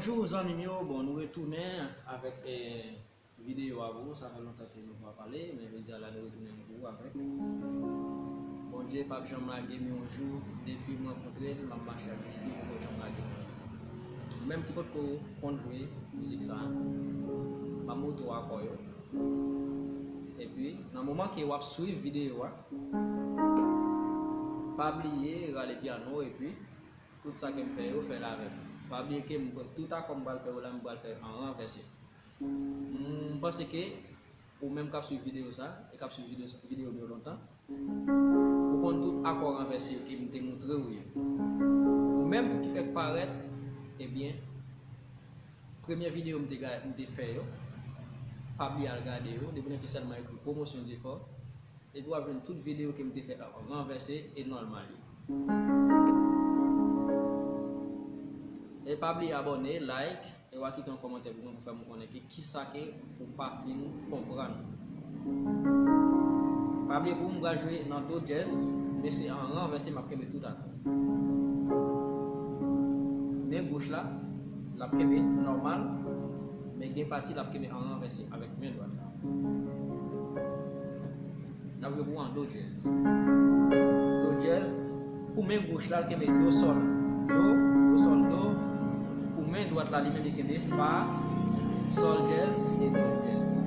Bonjour les amis, bon, nous retournons avec une vidéo à vous. Ça fait longtemps que nous n'avons pas parlé, mais déjà là nous retournons avec. Bondye, pajanm lagém un jour, depuis que je rencontré, je marche à ici pour pajanm lagém. Même qui peut conjouer musique ça, ma moto à quoi. Et puis, dans le moment que vous suivez la vidéo, pas oublier le piano et puis tout ça que je fais, je fais la même. Pas oublier que tout ça comme je vais faire en renversé. Je pense que ou même quand sur vidéo ça et quand sur vidéo de longtemps, pour qu'on tout accord renversé qui me démontre ou même tout qui fait paraître, eh bien, première vidéo que je fait, pas oublier à regarder, depuis que seulement écrit Promocion Dieufort, et puis avoir toute vidéo que je fait en renversé et normal. Et pas oublier abonner, like et ou quitter un commentaire pour faire me connaître qui ça que ou pas fin comprendre. Pas oublier pour me jouer dans do jazz, mais c'est en renversé m'a kembe tout à l'heure. Main gauche là, la kembe normal, mais gain partie la kembe en renversé avec main droite. Là vous en do jazz. Do jazz pour main gauche là kembe do sol, do sol do. Main droite là lui-même qui est fa, sol jazz et do jazz.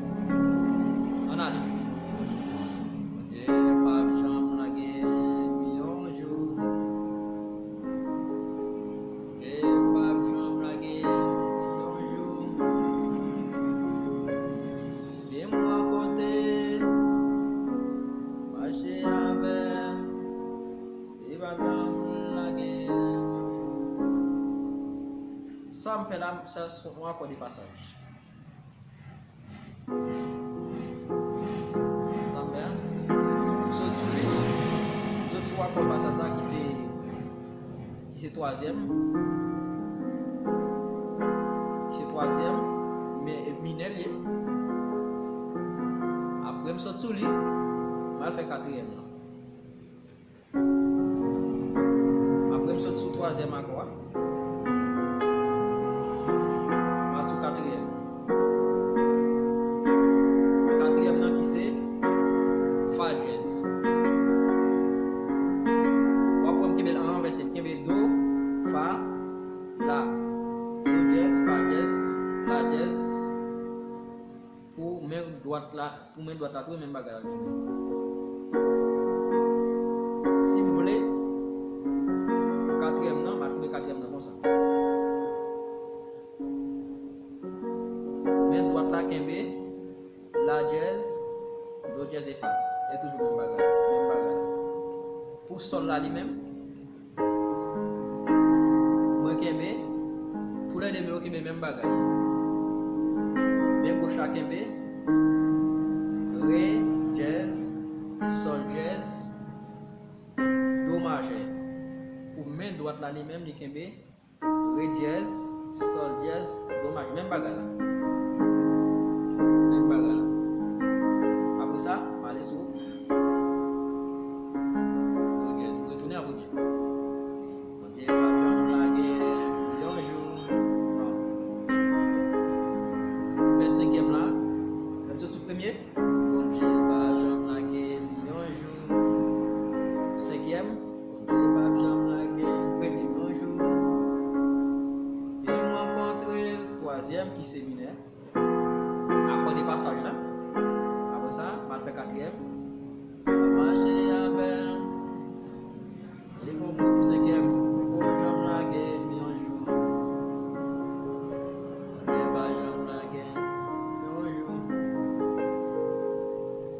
On a dit. Pajanm lagém un jour. Pajanm lagém un jour. Dis-moi compter, maché avèl, pajanm lagém. Ça me fait là, ça sont encore des passages. Je suis encore passage ça qui c'est troisième. C'est troisième, mais mineur. Après, je suis sous lui, je fais quatrième. Après, je suis sous troisième encore. Sous quatrième. Quatrième là qui c'est fa jazz. On va prendre kebel en renversé, kebel do, fa, la, do jazz, fa jazz, la jazz. Pour main droite là, pour main droite là, tout même bagarre. Si vous voulez, quatrième là, on va trouver quatrième là comme ça. Droite la kembe, la jazz, do jazz et fa. Et toujours même bagarre. Pour sol là lui-même, moi kembe, tous les numéros qui même bagarre. Mais gauche la kembe, ré, jazz, sol jazz, do maché. Pour main droite là lui-même, il kembe, ré jazz, sol jazz, do maché. Même bagarre. Après ça, on va aller sur le jazz. Vous retournez à vous bien. Bondye, pajanm lagém un jour. Fait cinquième là. Comme ça, sur le premier. Bondye, pajanm lagém un jour. Cinquième. Bondye, pajanm lagém premier un jour. Et rencontré troisième qui c'est mineur. Après des passages là. Après ça, on va faire quatrième. Maché avèl. Et pour cinquième, pajanm lagém un jour. Pajanm lagém un jour.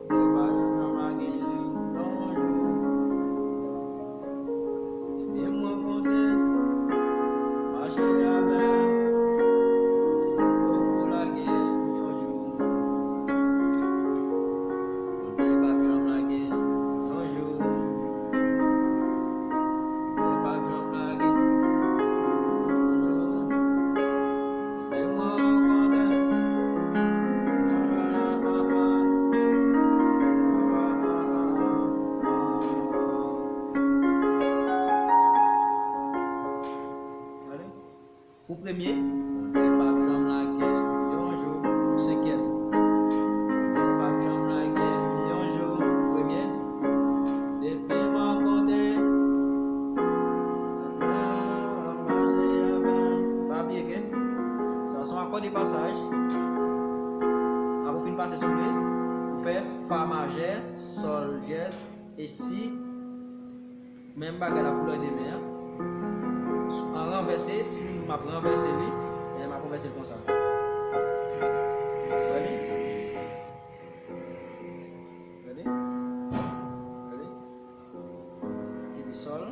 Pajanm lagém un jour. Et moi compter, maché avèl. Pour premier, Ré, Sol, dièse, et Si, même bagarre la couleur des mains. En renversé, si je renverse lui, je vais renverser comme ça. Ready? Ready? Ready? Sol.